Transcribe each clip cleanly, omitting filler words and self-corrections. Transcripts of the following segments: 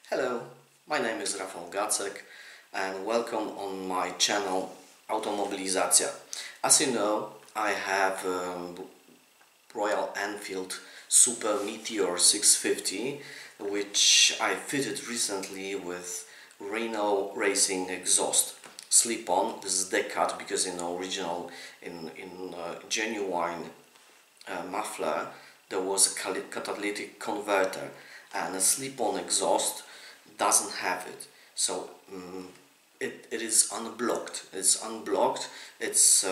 Hello, my name is Rafał Gacek and welcome on my channel Automobilizacja. As you know, I have Royal Enfield Super Meteor 650, which I fitted recently with Rhino Racing exhaust. Slip-on. This is decat because in original, in genuine muffler there was a catalytic converter, and a slip-on exhaust doesn't have it. So it is unblocked. It's unblocked. It's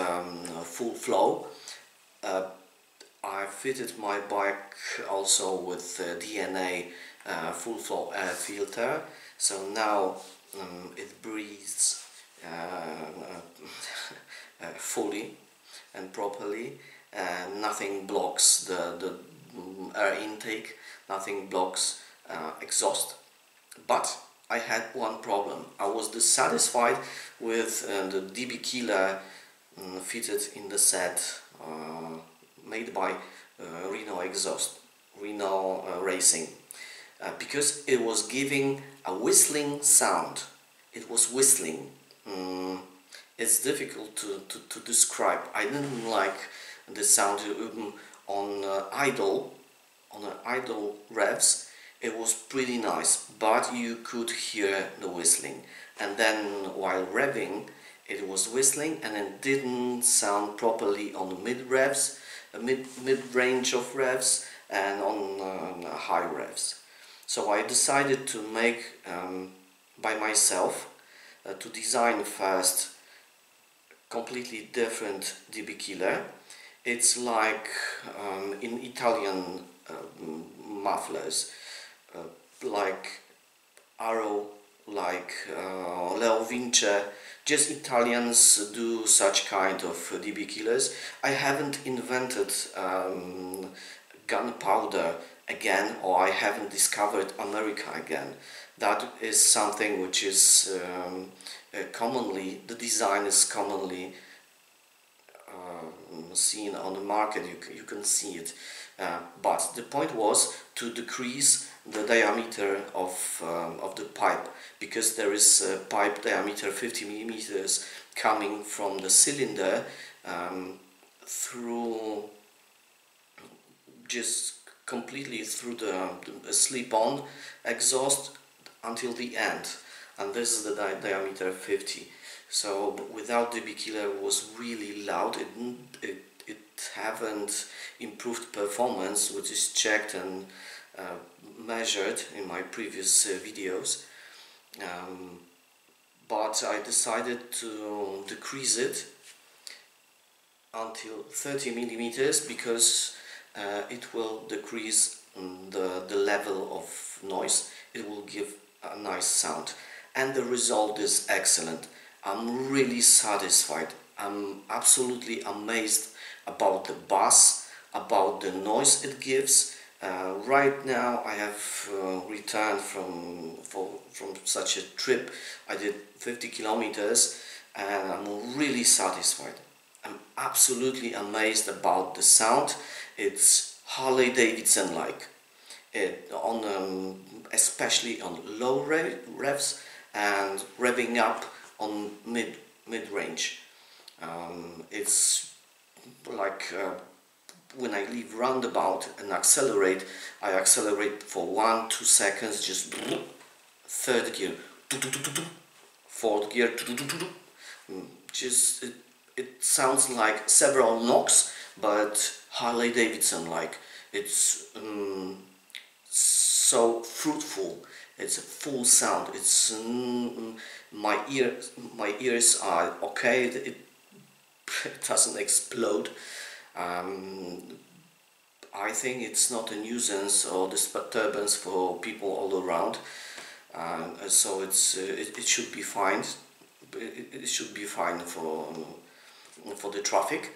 full flow. I fitted my bike also with DNA full flow air filter. So now it breathes fully and properly. Nothing blocks the air intake. Nothing blocks exhaust. But I had one problem. I was dissatisfied with the DB killer fitted in the set made by Rhino Racing, because it was giving a whistling sound. It was whistling. It's difficult to describe. I didn't like the sound on idle revs. It was pretty nice, but you could hear the whistling, and then while revving it was whistling, and it didn't sound properly on the mid-range of revs and on high revs. So I decided to make by myself, to design first completely different DB killer. It's like in Italian mufflers, like Arrow, like Leo Vince. Just Italians do such kind of DB killers. I haven't invented gunpowder again, or I haven't discovered America again. That is something which is commonly, the design is commonly seen on the market. You can see it, but the point was to decrease the diameter of the pipe, because there is a pipe diameter 50 millimeters coming from the cylinder through, just completely through the slip-on exhaust until the end, and this is the diameter 50. So without DB killer it was really loud. It haven't improved performance, which is checked and measured in my previous videos, but I decided to decrease it until 30 millimeters, because it will decrease the level of noise. It will give a nice sound, and the result is excellent. I'm really satisfied. I'm absolutely amazed about the bass, about the noise it gives. Right now I have returned from such a trip. I did 50 kilometers and I'm really satisfied. I'm absolutely amazed about the sound. It's Harley Davidson like, especially on low revs and revving up on mid-range. It's like when I leave roundabout and accelerate, I accelerate for 1-2 seconds, just third gear, fourth gear, just it sounds like several knocks, but Harley Davidson like. It's so fruitful. It's a full sound. It's my ears are okay. It doesn't explode. I think it's not a nuisance or disturbance for people all around, so it should be fine. It should be fine for the traffic,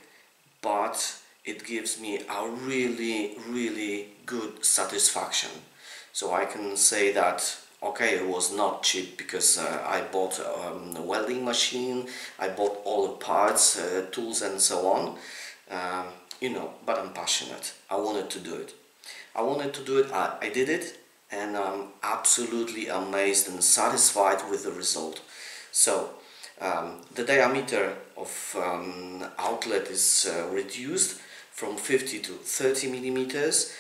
but it gives me a really good satisfaction. So I can say that okay, it was not cheap, because I bought a welding machine, I bought all the parts, tools and so on. You know, but I'm passionate. I wanted to do it. I did it, and I'm absolutely amazed and satisfied with the result. So the diameter of outlet is reduced from 50 to 30 millimeters.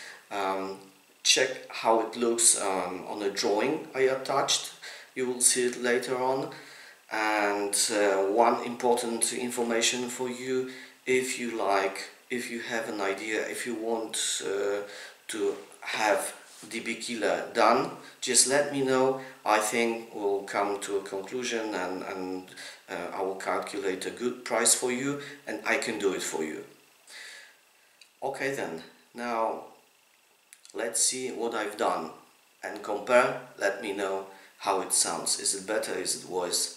Check how it looks on a drawing I attached. You will see it later on. And one important information for you, if you have an idea, if you want to have DB killer done, just let me know. I think we'll come to a conclusion, and I will calculate a good price for you, and I can do it for you. Okay then, now let's see what I've done and compare. Let me know how it sounds. Is it better? Is it worse?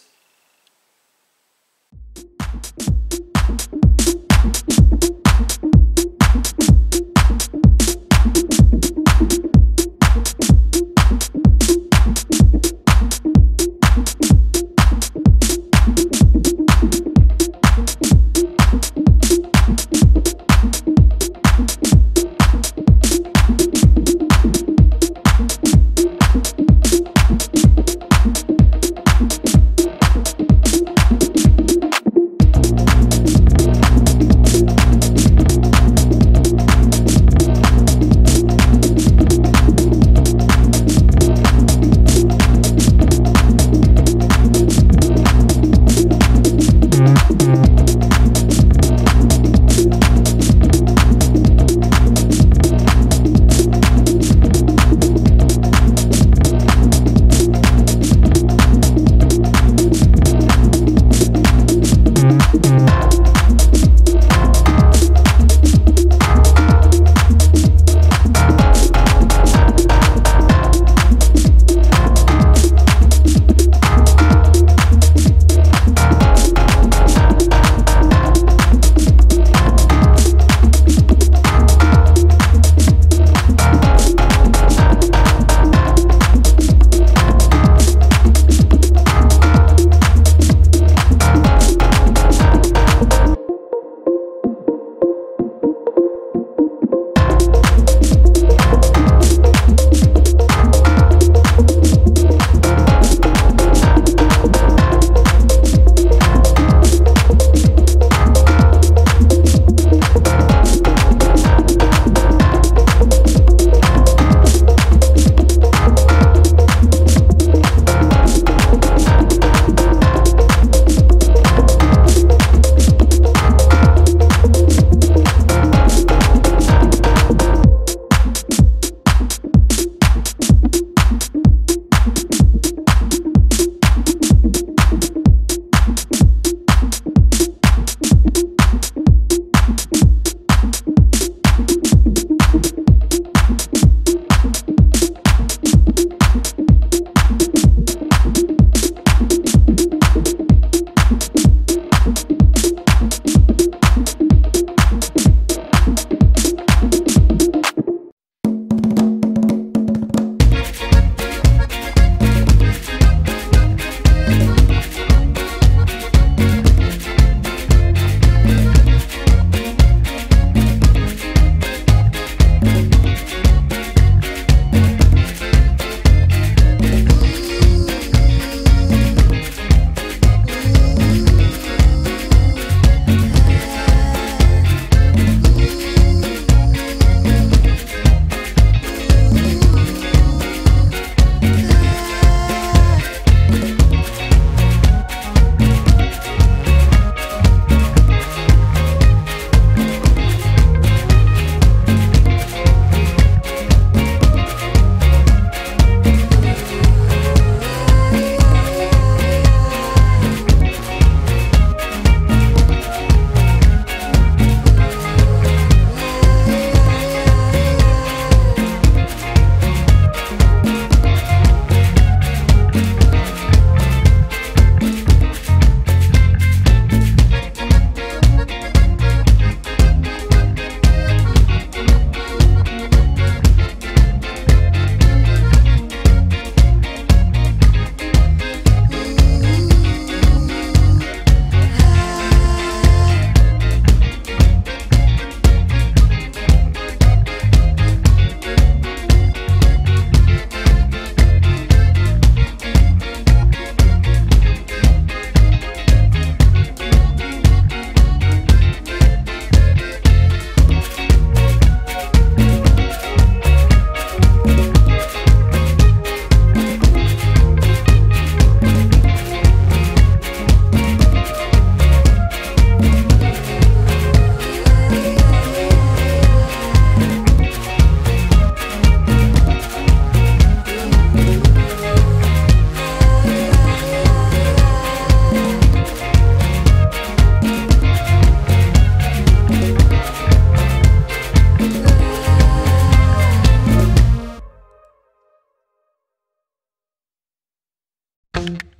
Jestem.